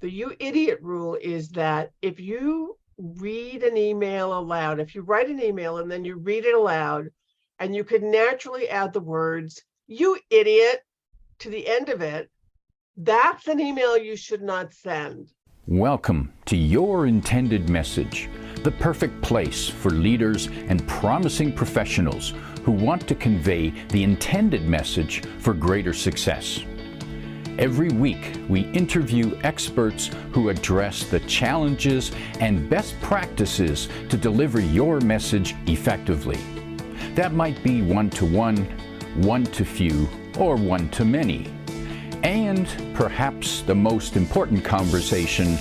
The you idiot rule is that if you read an email aloud, if you write an email and then you read it aloud, and you could naturally add the words, you idiot, to the end of it, that's an email you should not send. Welcome to Your Intended Message, the perfect place for leaders and promising professionals who want to convey the intended message for greater success. Every week, we interview experts who address the challenges and best practices to deliver your message effectively. That might be one-to-one, one-to-few, or one-to-many. And perhaps the most important conversation,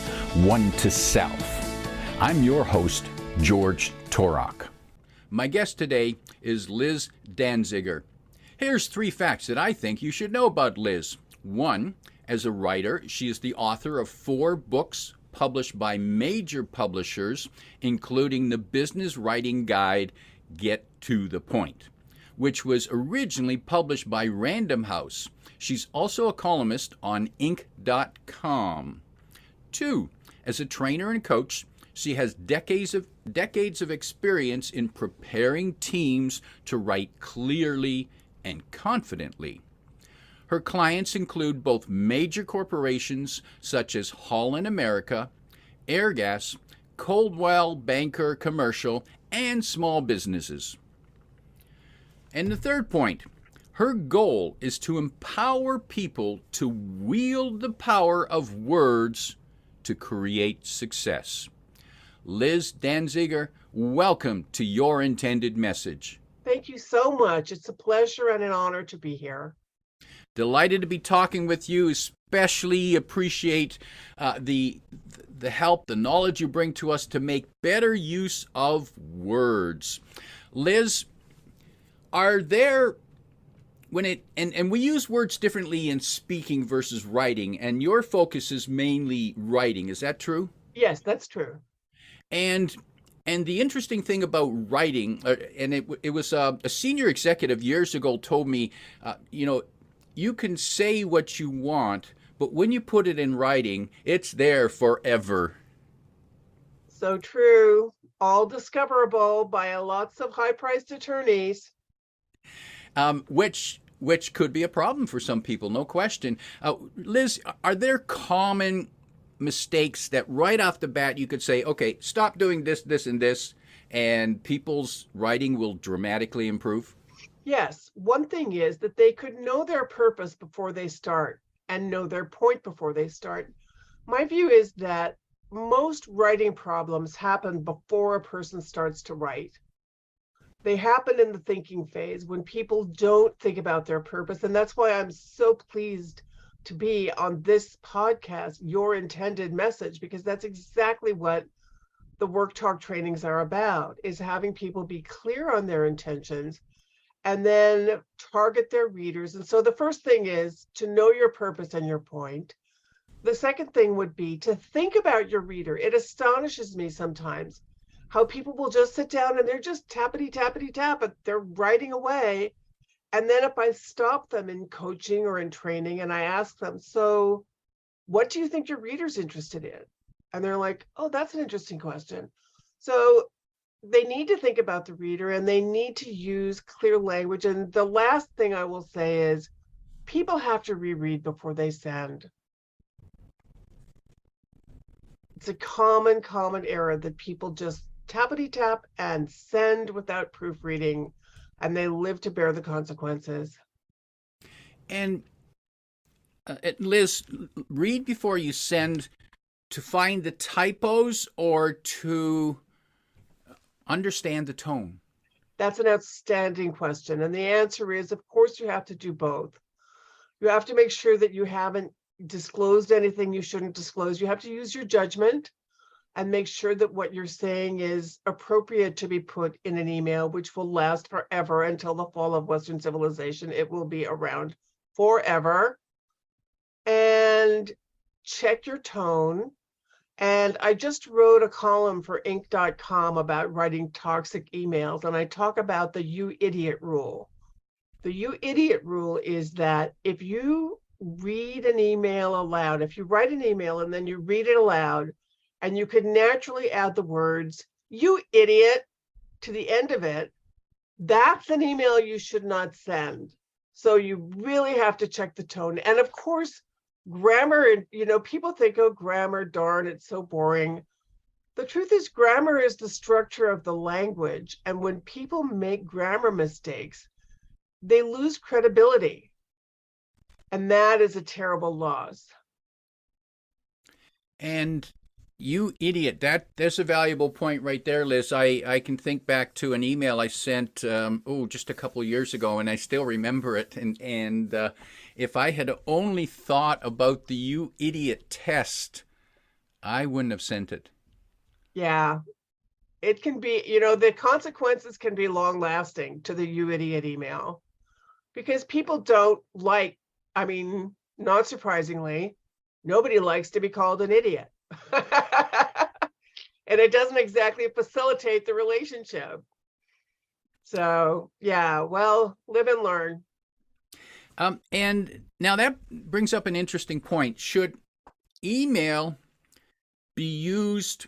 one-to-self. I'm your host, George Torok. My guest today is Liz Danziger. Here's 3 facts that I think you should know about Liz. 1, as a writer, she is the author of 4 books published by major publishers, including the business writing guide, Get to the Point, which was originally published by Random House. She's also a columnist on Inc.com. 2, as a trainer and coach, she has decades of experience in preparing teams to write clearly and confidently. Her clients include both major corporations such as Holland America, Airgas, Coldwell Banker Commercial, and small businesses. And the 3rd point, her goal is to empower people to wield the power of words to create success. Liz Danziger, welcome to Your Intended Message. Thank you so much. It's a pleasure and an honor to be here. Delighted to be talking with you, especially appreciate the help, the knowledge you bring to us to make better use of words. Liz, are there, and we use words differently in speaking versus writing, and your focus is mainly writing, is that true? Yes, that's true. And the interesting thing about writing, and it was a senior executive years ago told me, you can say what you want, but when you put it in writing, it's there forever. So true. All discoverable by lots of high-priced attorneys. Which could be a problem for some people, no question. Liz, are there common mistakes that right off the bat you could say, okay, stop doing this, this, and this, and people's writing will dramatically improve? Yes. One thing is that they could know their purpose before they start and know their point before they start. My view is that most writing problems happen before a person starts to write. They happen in the thinking phase when people don't think about their purpose. And that's why I'm so pleased to be on this podcast, Your Intended Message, because that's exactly what the Work Talk trainings are about, is having people be clear on their intentions and then target their readers. And so the first thing is to know your purpose and your point. The second thing would be to think about your reader. It astonishes me sometimes how people will just sit down and they're just tappity, tappity, tap, but they're writing away. And then if I stop them in coaching or in training and I ask them, so what do you think your reader's interested in? And they're like, oh, that's an interesting question. So they need to think about the reader and they need to use clear language. And the last thing I will say is people have to reread before they send. It's a common error that people just tappity tap and send without proofreading, and they live to bear the consequences. And Liz, read before you send to find the typos or to understand the tone? That's an outstanding question. And the answer is, of course, you have to do both. You have to make sure that you haven't disclosed anything you shouldn't disclose. You have to use your judgment and make sure that what you're saying is appropriate to be put in an email, which will last forever until the fall of Western civilization. It will be around forever. And check your tone. And I just wrote a column for Inc.com about writing toxic emails, and I talk about the you idiot rule. The you idiot rule is that if you read an email aloud, if you write an email and then you read it aloud, and you could naturally add the words, "you idiot," to the end of it, that's an email you should not send. So you really have to check the tone. And of course, grammar, people think, oh, grammar, darn, it's so boring. The truth is, grammar is the structure of the language. And when people make grammar mistakes, they lose credibility. And that is a terrible loss. And you idiot, there's a valuable point right there, Liz. I can think back to an email I sent, just a couple of years ago, and I still remember it. And if I had only thought about the "you idiot" test, I wouldn't have sent it. Yeah, it can be, the consequences can be long lasting to the "you idiot" email, because people don't like, not surprisingly, nobody likes to be called an idiot. And it doesn't exactly facilitate the relationship. So, yeah, well, live and learn. And now that brings up an interesting point. Should email be used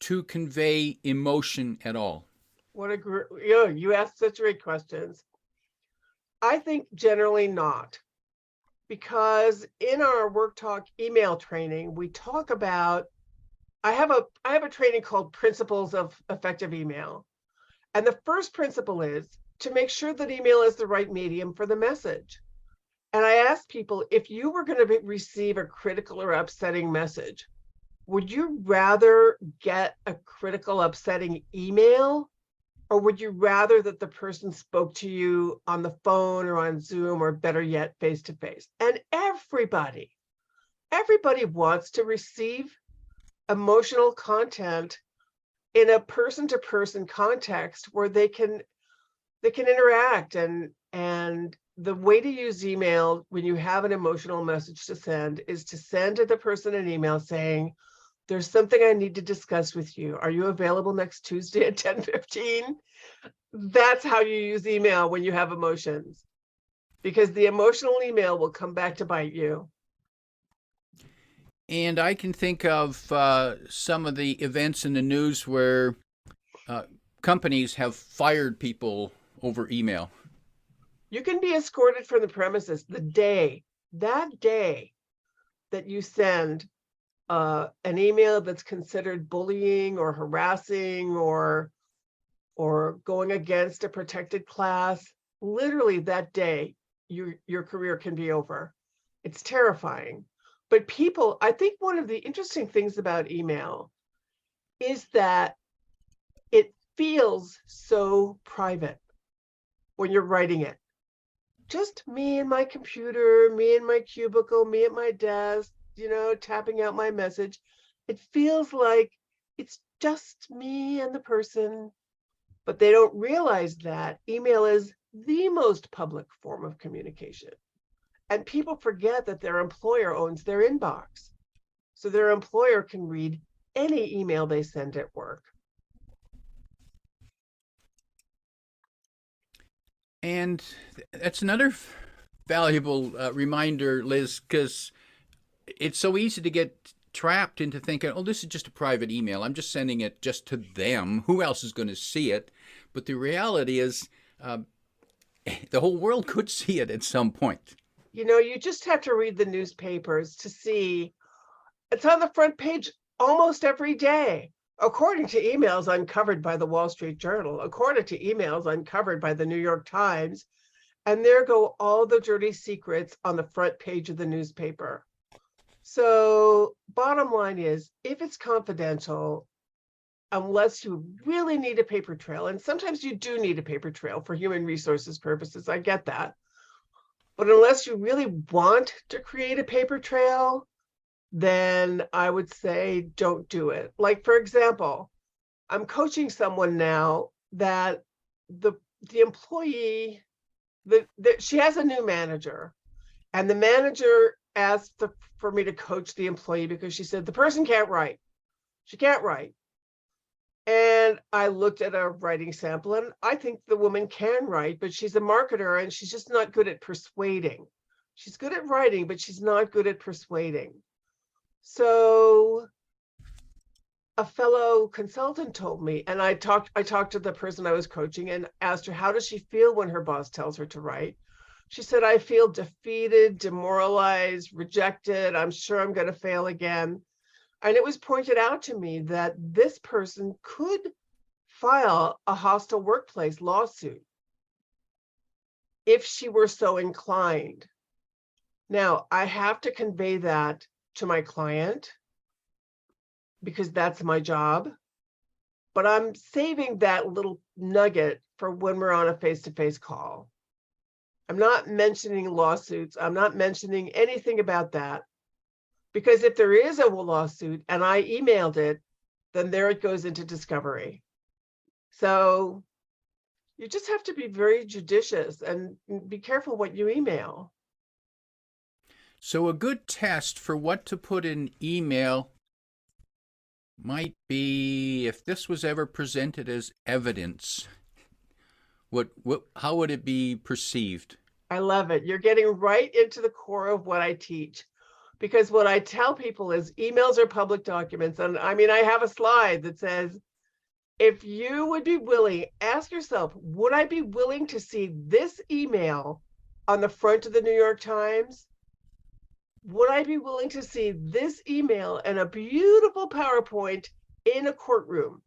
to convey emotion at all? You asked such great questions. I think generally not, because in our Work Talk email training, we talk about, I have a training called Principles of Effective Email. And the first principle is to make sure that email is the right medium for the message. And I asked people, if you were going to receive a critical or upsetting message, would you rather get a critical, upsetting email, or would you rather that the person spoke to you on the phone or on Zoom, or better yet, face to face? And everybody wants to receive emotional content in a person-to-person context where they can interact. And the way to use email when you have an emotional message to send is to send to the person an email saying, "There's something I need to discuss with you. Are you available next Tuesday at 10:15? That's how you use email when you have emotions, because the emotional email will come back to bite you. And I can think of some of the events in the news where companies have fired people over email. You can be escorted from the premises that day that you send an email that's considered bullying or harassing or going against a protected class. Literally that day, your career can be over. It's terrifying. But people, I think one of the interesting things about email is that it feels so private when you're writing it. Just me and my computer, me and my cubicle, me at my desk, tapping out my message. It feels like it's just me and the person. But they don't realize that email is the most public form of communication. And people forget that their employer owns their inbox. So their employer can read any email they send at work. And that's another valuable reminder, Liz, because it's so easy to get trapped into thinking, oh, this is just a private email. I'm just sending it just to them. Who else is going to see it? But the reality is the whole world could see it at some point. You just have to read the newspapers to see it's on the front page almost every day, according to emails uncovered by the Wall Street Journal, according to emails uncovered by the New York Times. And there go all the dirty secrets on the front page of the newspaper. So bottom line is, if it's confidential, unless you really need a paper trail, and sometimes you do need a paper trail for human resources purposes, I get that. But unless you really want to create a paper trail, then I would say don't do it. Like, for example, I'm coaching someone now that the employee, she has a new manager, and the manager asked for me to coach the employee because she said the person can't write. She can't write. And I looked at a writing sample, and I think the woman can write, but she's a marketer and she's just not good at persuading. She's good at writing, but she's not good at persuading. So a fellow consultant told me, and I talked to the person I was coaching and asked her, how does she feel when her boss tells her to write? She said, I feel defeated, demoralized, rejected. I'm sure I'm going to fail again. And it was pointed out to me that this person could file a hostile workplace lawsuit if she were so inclined. Now, I have to convey that to my client because that's my job, but I'm saving that little nugget for when we're on a face-to-face call. I'm not mentioning lawsuits. I'm not mentioning anything about that, because if there is a lawsuit and I emailed it, then there it goes into discovery. So you just have to be very judicious and be careful what you email. So a good test for what to put in email might be, if this was ever presented as evidence, how would it be perceived? I love it. You're getting right into the core of what I teach, because what I tell people is emails are public documents. And I mean, I have a slide that says, if you would be willing, ask yourself, would I be willing to see this email on the front of the New York Times? Would I be willing to see this email and a beautiful PowerPoint in a courtroom?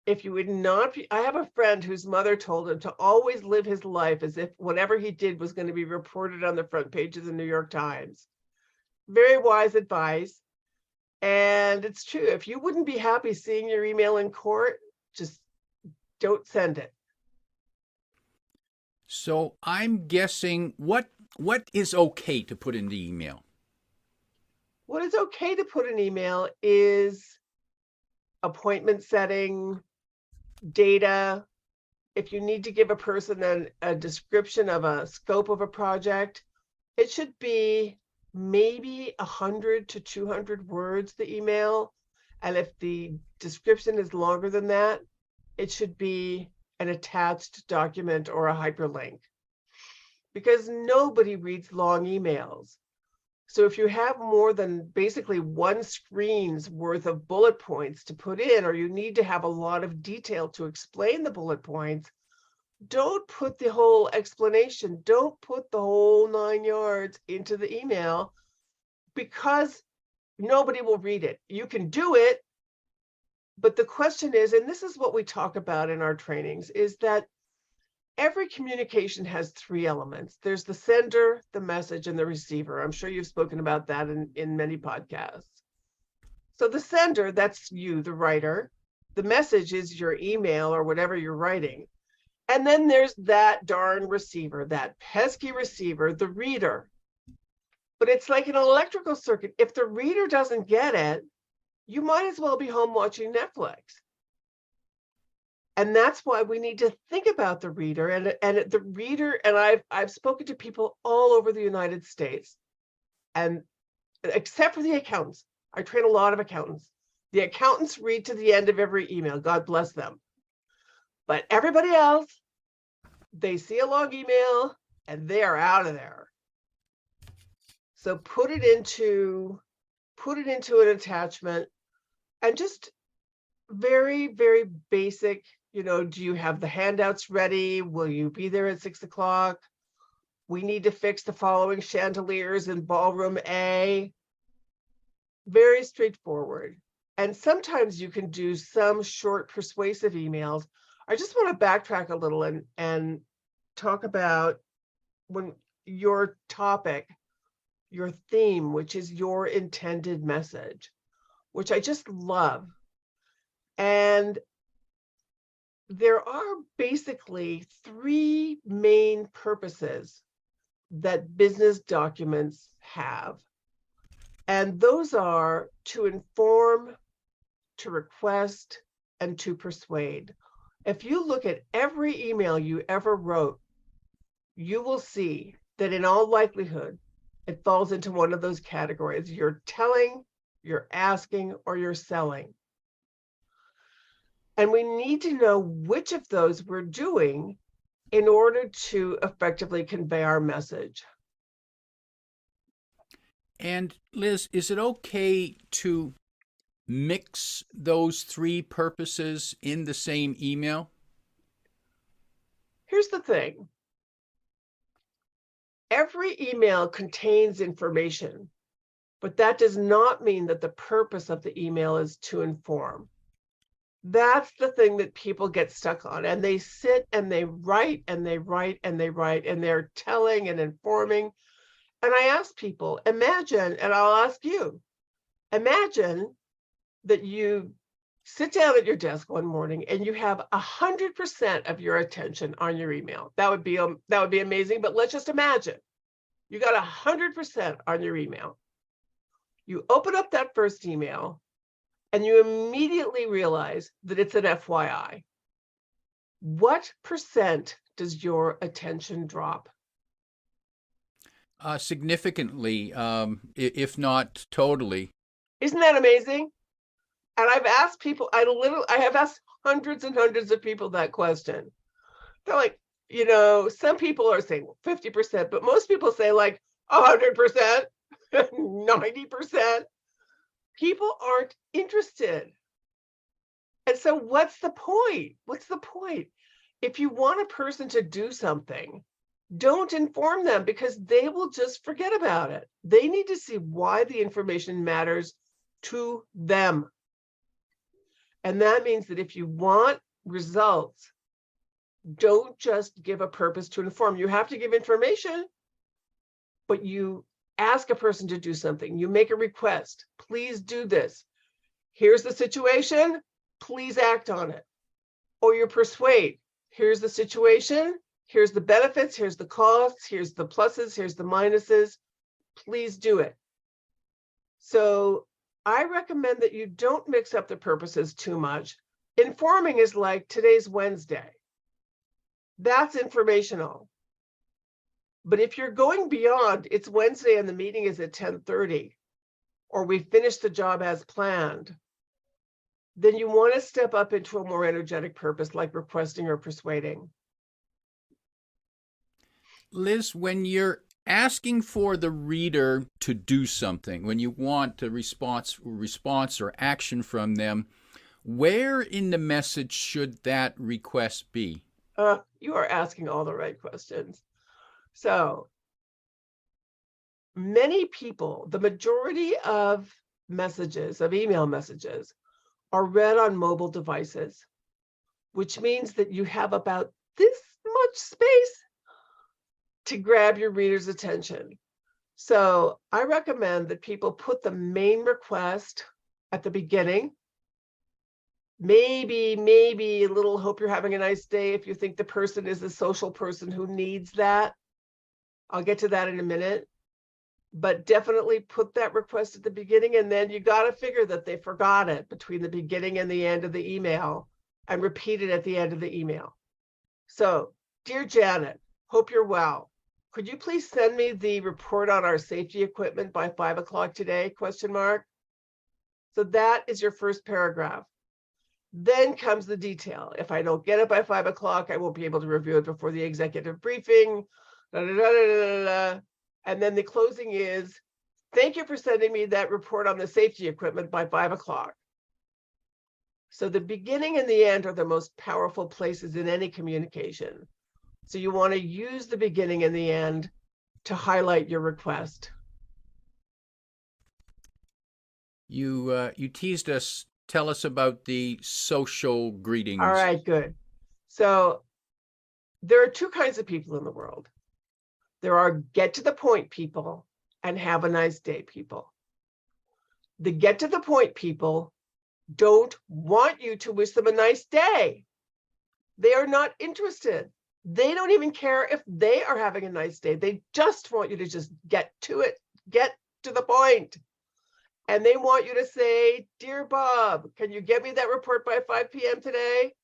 If you would not be, I have a friend whose mother told him to always live his life as if whatever he did was going to be reported on the front page of the New York Times. Very wise advice. And it's true. If you wouldn't be happy seeing your email in court, just don't send it. So I'm guessing what is okay to put in the email? What is okay to put in email is appointment setting, data. If you need to give a person a description of a scope of a project, it should be maybe 100 to 200 words, the email. And if the description is longer than that, it should be an attached document or a hyperlink, because nobody reads long emails. So if you have more than basically one screen's worth of bullet points to put in, or you need to have a lot of detail to explain the bullet points, don't put the whole explanation, don't put the whole 9 yards into the email, because nobody will read it. You can do it, but the question is, and this is what we talk about in our trainings, is that every communication has 3 elements. There's the sender, the message, and the receiver. I'm sure you've spoken about that in many podcasts. So the sender, that's you, the writer. The message is your email or whatever you're writing. And then there's that darn receiver, that pesky receiver, the reader. But it's like an electrical circuit. If the reader doesn't get it, you might as well be home watching Netflix. And that's why we need to think about the reader and the reader. And I've spoken to people all over the United States, and except for the accountants, I train a lot of accountants. The accountants read to the end of every email. God bless them. But everybody else, they see a long email and they are out of there. So put it into an attachment, and just very, very basic. Do you have the handouts ready? Will you be there at 6 o'clock? We need to fix the following chandeliers in ballroom A. Very straightforward. And sometimes you can do some short persuasive emails. I just want to backtrack a little and talk about when your topic, your theme, which is your intended message, which I just love. And there are basically 3 main purposes that business documents have. And those are to inform, to request, and to persuade. If you look at every email you ever wrote, you will see that in all likelihood, it falls into one of those categories. You're telling, you're asking, or you're selling. And we need to know which of those we're doing in order to effectively convey our message. And Liz, is it okay to mix those three purposes in the same email? Here's the thing. Every email contains information, but that does not mean that the purpose of the email is to inform. That's the thing that people get stuck on. And they sit and they write and they write and they write and they're telling and informing. And I ask people, imagine, and I'll ask you, imagine that you sit down at your desk one morning and you have 100% of your attention on your email. That would be amazing. But let's just imagine you got 100% on your email. You open up that first email and you immediately realize that it's an FYI. What percent does your attention drop? Significantly, if not totally. Isn't that amazing? And I've asked people, I have asked hundreds and hundreds of people that question. They're like, some people are saying 50%, but most people say like 100%, 90%. People aren't interested. And so what's the point? What's the point? If you want a person to do something, don't inform them because they will just forget about it. They need to see why the information matters to them. And that means that if you want results, don't just give a purpose to inform. You have to give information, but you ask a person to do something. You make a request. Please do this. Here's the situation. Please act on it. Or you persuade. Here's the situation. Here's the benefits. Here's the costs. Here's the pluses. Here's the minuses. Please do it. So I recommend that you don't mix up the purposes too much. Informing is like today's Wednesday. That's informational. But if you're going beyond, it's Wednesday and the meeting is at 10:30, or we finished the job as planned, then you want to step up into a more energetic purpose like requesting or persuading. Liz, when you're asking for the reader to do something, when you want a response or action from them, where in the message should that request be? You are asking all the right questions. So many people, the majority of messages, of email messages, are read on mobile devices, which means that you have about this much space to grab your reader's attention. So I recommend that people put the main request at the beginning. Maybe a little hope you're having a nice day if you think the person is a social person who needs that. I'll get to that in a minute. But definitely put that request at the beginning, and then you got to figure that they forgot it between the beginning and the end of the email, and repeat it at the end of the email. So, dear Janet, hope you're well. Could you please send me the report on our safety equipment by 5 o'clock today? ? So that is your first paragraph. Then comes the detail. If I don't get it by 5 o'clock, I won't be able to review it before the executive briefing. And then the closing is, thank you for sending me that report on the safety equipment by 5 o'clock. So the beginning and the end are the most powerful places in any communication. So you want to use the beginning and the end to highlight your request. You teased us. Tell us about the social greetings. All right, good. So there are two kinds of people in the world. There are get to the point people and have a nice day people. The get to the point people don't want you to wish them a nice day. They are not interested. They don't even care if they are having a nice day. They just want you to just get to it, get to the point. And they want you to say, dear Bob, can you get me that report by 5 p.m. today?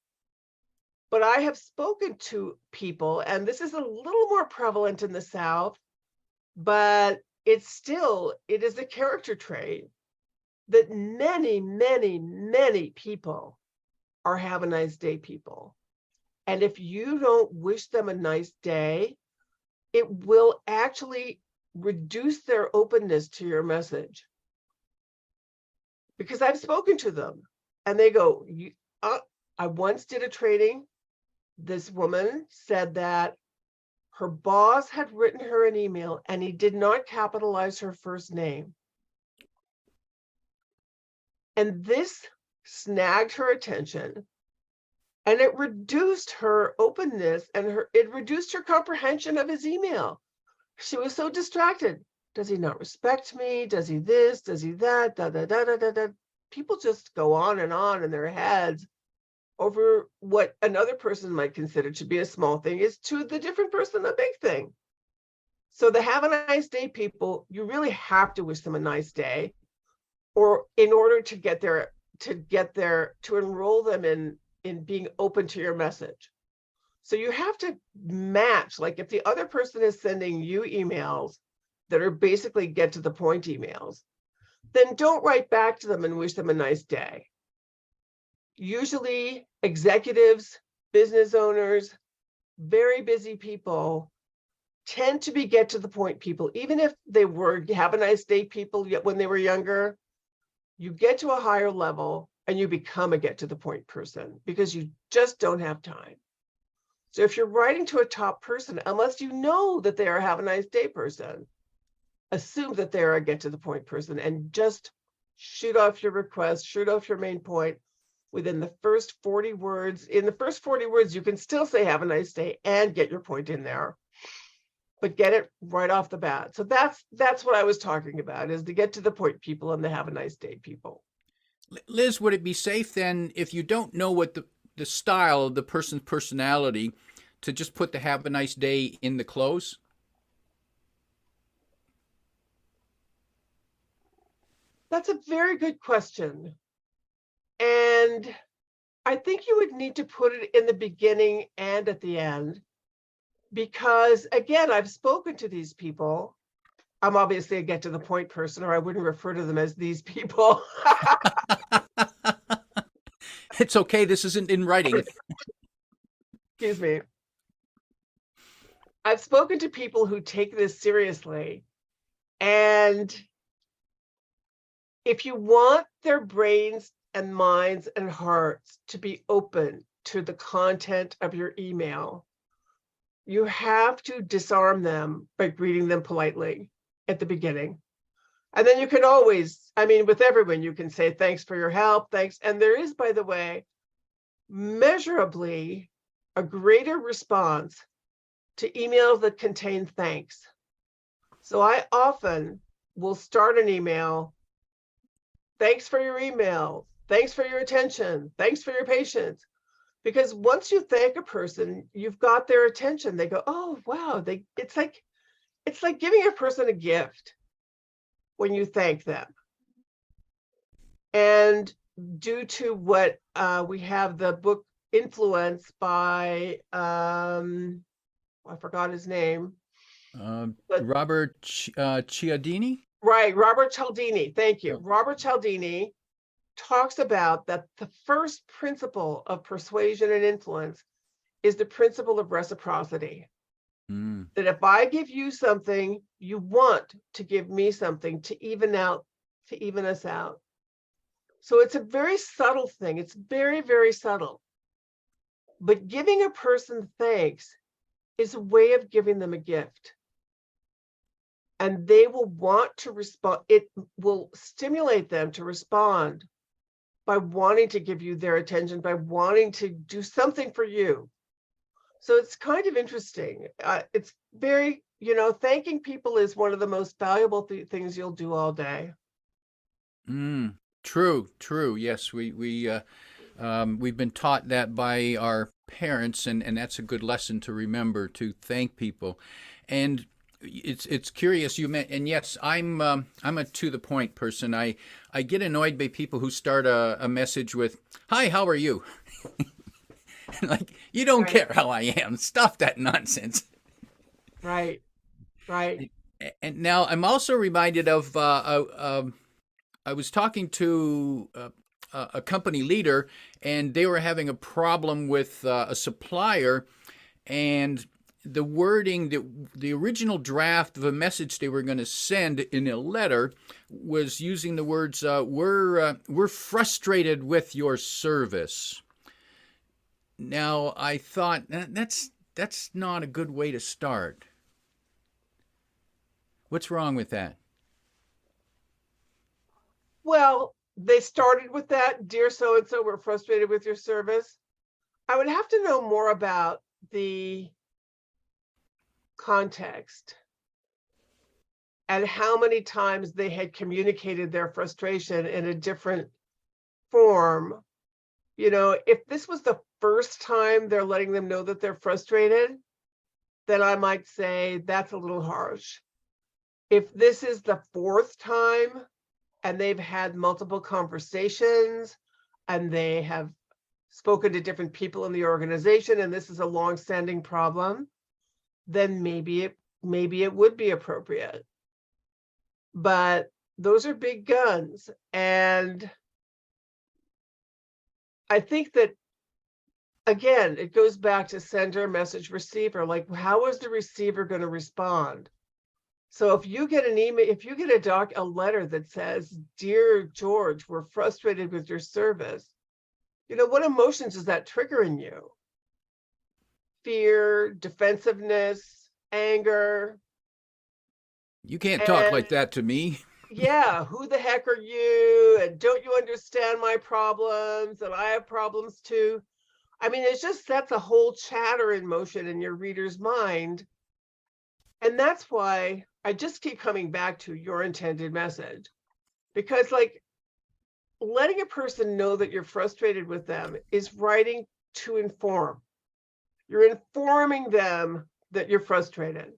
But I have spoken to people, and this is a little more prevalent in the South, but it is a character trait that many people are have a nice day people. And if you don't wish them a nice day, it will actually reduce their openness to your message. Because I've spoken to them and they go, I once did a training. This woman said that her boss had written her an email and he did not capitalize her first name. And this snagged her attention, and it reduced her openness and it reduced her comprehension of his email. She was so distracted. Does he not respect me? Does he this? Does he that? Da, da, da, da, da, da. People just go on in their heads over what another person might consider to be a small thing is to the different person a big thing. So the have a nice day people, you really have to wish them a nice day, or in order to enroll them in being open to your message. So you have to match, like if the other person is sending you emails that are basically get to the point emails, then don't write back to them and wish them a nice day. Usually executives, business owners, very busy people tend to be get to the point people. Even if they were have a nice day people when they were younger, you get to a higher level and you become a get to the point person because you just don't have time. So if you're writing to a top person, unless you know that they are a have a nice day person, assume that they're a get to the point person and just shoot off your request, shoot off your main point within the first 40 words. In the first 40 words, you can still say have a nice day and get your point in there, but get it right off the bat. So that's what I was talking about, is the get to the point people and the have a nice day people. Liz, would it be safe then, if you don't know what the style of the person's personality, to just put the have a nice day in the close? That's a very good question. And I think you would need to put it in the beginning and at the end, because again, I've spoken to these people. I'm obviously a get to the point person, or I wouldn't refer to them as these people. It's okay. This isn't in writing. Excuse me. I've spoken to people who take this seriously. And if you want their brains and minds and hearts to be open to the content of your email, you have to disarm them by greeting them politely at the beginning. And then you can always, I mean, with everyone, you can say, thanks for your help, thanks. And there is, by the way, measurably a greater response to emails that contain thanks. So I often will start an email, thanks for your email, thanks for your attention, thanks for your patience. Because once you thank a person, you've got their attention. They go, oh, wow. It's like giving a person a gift when you thank them. And due to what we have the book Influence by, I forgot his name. Robert Cialdini? Right, Robert Cialdini. Thank you. Oh. Robert Cialdini talks about that the first principle of persuasion and influence is the principle of reciprocity. That if I give you something, you want to give me something to even us out. So it's a very subtle thing. It's very, very subtle. But giving a person thanks is a way of giving them a gift. And they will want to respond. It will stimulate them to respond by wanting to give you their attention, by wanting to do something for you. So it's kind of interesting. It's very, thanking people is one of the most valuable things you'll do all day. True. Yes, we've been taught that by our parents, and that's a good lesson to remember, to thank people. And it's curious you meant, and yes, I'm a to the point person. I get annoyed by people who start a message with, "Hi, how are you?" Like, you don't care how I am. Stop that nonsense. Right. And now I'm also reminded of I was talking to a company leader, and they were having a problem with a supplier, and the wording, the original draft of a message they were going to send in a letter was using the words, we're frustrated with your service. Now, I thought that's not a good way to start. What's wrong with that? Well, they started with that, dear so and so, we're frustrated with your service. I would have to know more about the context and how many times they had communicated their frustration in a different form. You know, if this was the first time they're letting them know that they're frustrated, then I might say that's a little harsh. If this is the fourth time and they've had multiple conversations and they have spoken to different people in the organization and this is a long-standing problem, then maybe it would be appropriate. But those are big guns. And I think that, again, it goes back to sender, message, receiver. Like, how is the receiver going to respond? So if you get an email, if you get a letter that says, "Dear George, we're frustrated with your service," you know, what emotions is that trigger in you? Fear, defensiveness, anger. You can't talk like that to me. Yeah, who the heck are you? And don't you understand my problems? And I have problems too. I mean, it just sets a whole chatter in motion in your reader's mind. And that's why I just keep coming back to your intended message. Because, like, letting a person know that you're frustrated with them is writing to inform. You're informing them that you're frustrated.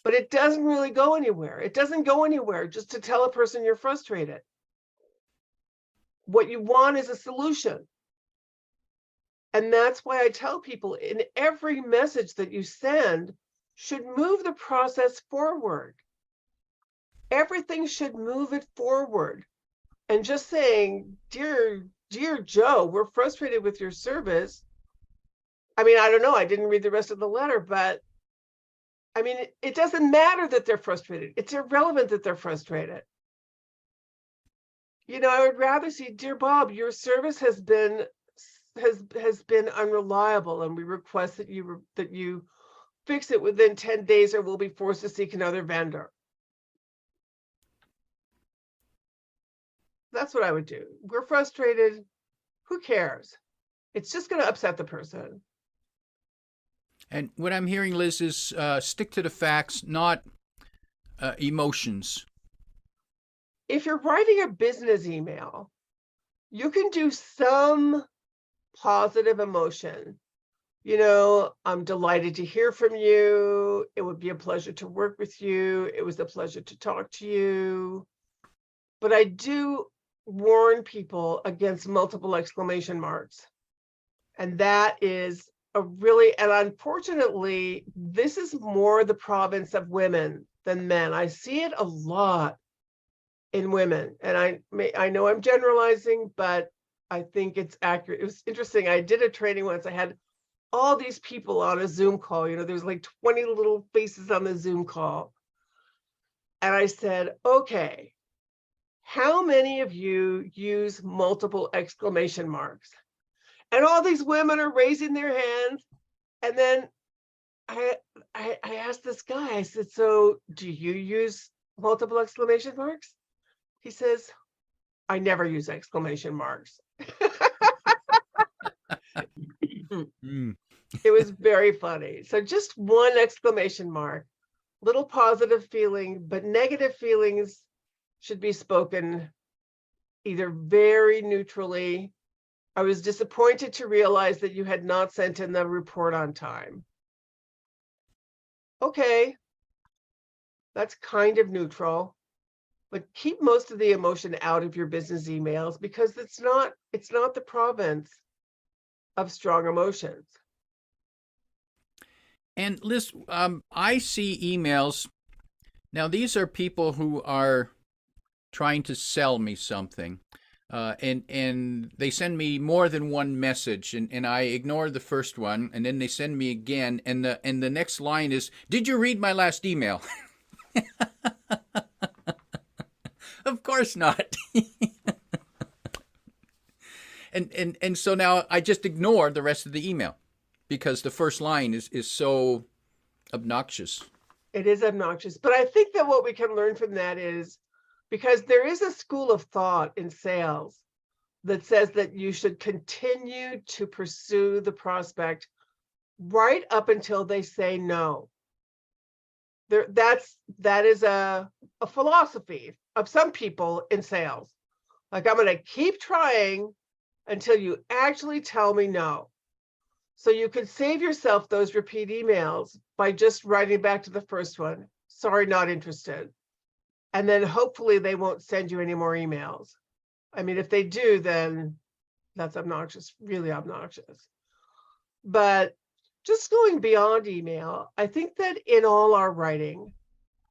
But it doesn't really go anywhere. It doesn't go anywhere just to tell a person you're frustrated. What you want is a solution. And that's why I tell people, in every message that you send should move the process forward. Everything should move it forward. And just saying, dear Joe, we're frustrated with your service. I mean, I don't know. I didn't read the rest of the letter, but I mean, it doesn't matter that they're frustrated. It's irrelevant that they're frustrated. You know, I would rather see, dear Bob, your service has been unreliable, and we request that you fix it within 10 days, or we'll be forced to seek another vendor. That's what I would do. We're frustrated. Who cares? It's just going to upset the person. And what I'm hearing, Liz, is stick to the facts, not emotions. If you're writing a business email, you can do some positive emotion. You know, I'm delighted to hear from you. It would be a pleasure to work with you. It was a pleasure to talk to you. But I do warn people against multiple exclamation marks. And that is and unfortunately, this is more the province of women than men. I see it a lot in women. And I know I'm generalizing, but I think it's accurate. It was interesting. I did a training once. I had all these people on a Zoom call. You know, there's like 20 little faces on the Zoom call. And I said, okay, how many of you use multiple exclamation marks? And all these women are raising their hands. And then I asked this guy, I said, so do you use multiple exclamation marks? He says, I never use exclamation marks. It was very funny. So just one exclamation mark, little positive feeling, but negative feelings should be spoken either very neutrally. I was disappointed to realize that you had not sent in the report on time. Okay, that's kind of neutral, but keep most of the emotion out of your business emails, because it's not the province of strong emotions. And Liz, I see emails. Now, these are people who are trying to sell me something. and they send me more than one message, and I ignore the first one, and then they send me again, and the next line is, "Did you read my last email?" Of course not. And so now I just ignore the rest of the email because the first line is so obnoxious. It is obnoxious, but I think that what we can learn from that is, because there is a school of thought in sales that says that you should continue to pursue the prospect right up until they say no. That is a philosophy of some people in sales. Like, I'm going to keep trying until you actually tell me no. So you could save yourself those repeat emails by just writing back to the first one, "Sorry, not interested." And then hopefully they won't send you any more emails. I mean, if they do, then that's obnoxious, really obnoxious. But just going beyond email, I think that in all our writing,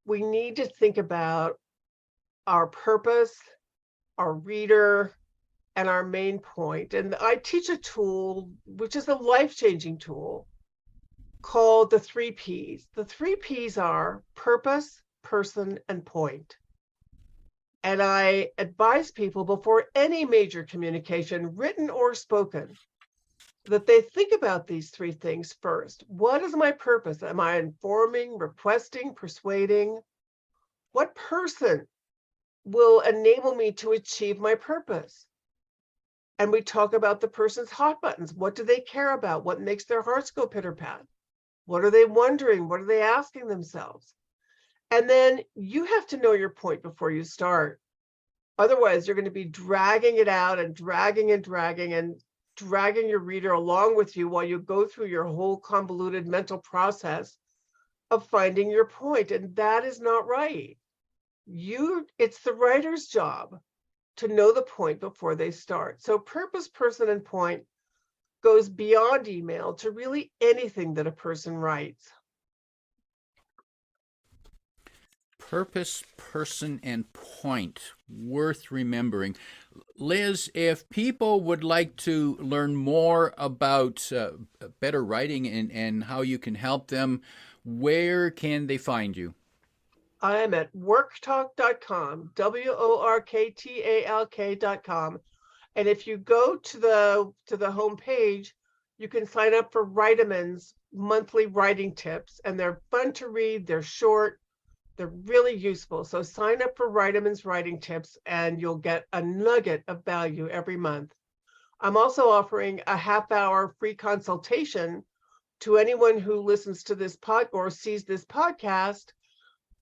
we need to think about our purpose, our reader, and our main point. And I teach a tool, which is a life-changing tool, called the 3 Ps. The 3 Ps are purpose, person, and point. And I advise people before any major communication, written or spoken, that they think about these 3 things first. What is my purpose? Am I informing, requesting, persuading? What person will enable me to achieve my purpose? And we talk about the person's hot buttons. What do they care about? What makes their hearts go pitter-pat? What are they wondering? What are they asking themselves? And then you have to know your point before you start. Otherwise, you're going to be dragging it out and dragging your reader along with you while you go through your whole convoluted mental process of finding your point. And that is not right. It's the writer's job to know the point before they start. So purpose, person, and point goes beyond email to really anything that a person writes. Purpose, person, and point. Worth remembering. Liz, if people would like to learn more about better writing and how you can help them, where can they find you? I am at worktalk.com, worktalk.com. And if you go to the home page, you can sign up for Writeman's monthly writing tips, and they're fun to read, they're short, they're really useful. So sign up for Writeman's writing tips and you'll get a nugget of value every month. I'm also offering a half-hour free consultation to anyone who listens to this or sees this podcast.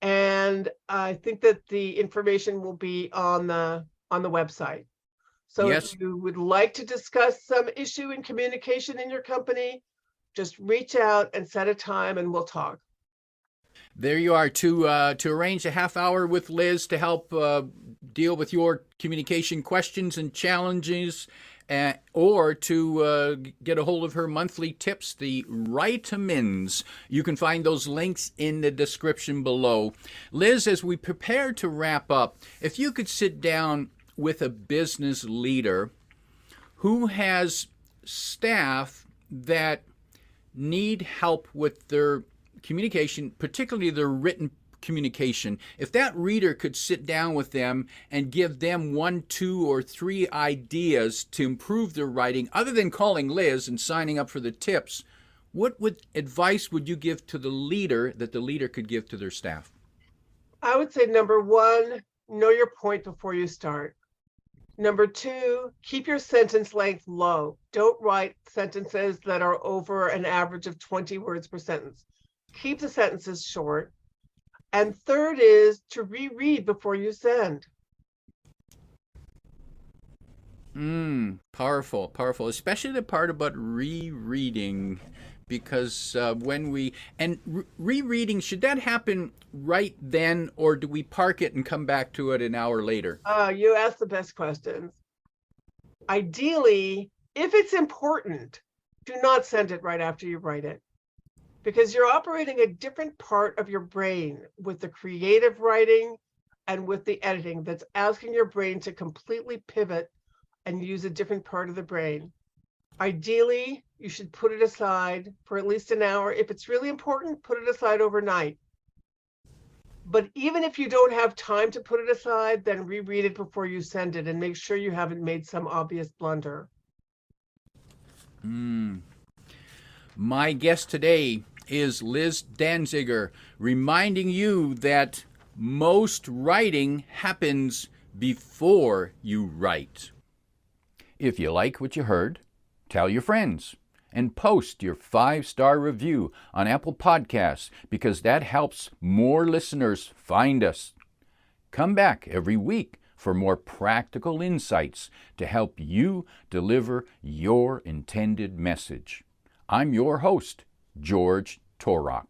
And I think that the information will be on the website. So Yes. if you would like to discuss some issue in communication in your company, just reach out and set a time and we'll talk. There you are, to arrange a half hour with Liz to help deal with your communication questions and challenges, or to get a hold of her monthly tips, the Writemans. You can find those links in the description below. Liz, as we prepare to wrap up, if you could sit down with a business leader who has staff that need help with their communication, particularly their written communication, if that reader could sit down with them and give them 1, 2, or 3 ideas to improve their writing, other than calling Liz and signing up for the tips, what advice would you give to the leader that the leader could give to their staff? I would say, number 1, know your point before you start. Number 2, keep your sentence length low. Don't write sentences that are over an average of 20 words per sentence. Keep the sentences short. And third is to reread before you send. Powerful, powerful, especially the part about rereading, because rereading, should that happen right then, or do we park it and come back to it an hour later? You ask the best questions. Ideally, if it's important, do not send it right after you write it, because you're operating a different part of your brain with the creative writing and with the editing that's asking your brain to completely pivot and use a different part of the brain. Ideally, you should put it aside for at least an hour. If it's really important, put it aside overnight. But even if you don't have time to put it aside, then reread it before you send it and make sure you haven't made some obvious blunder. My guest today is Liz Danziger, reminding you that most writing happens before you write. If you like what you heard, tell your friends and post your 5-star review on Apple Podcasts, because that helps more listeners find us. Come back every week for more practical insights to help you deliver your intended message. I'm your host, George Torok.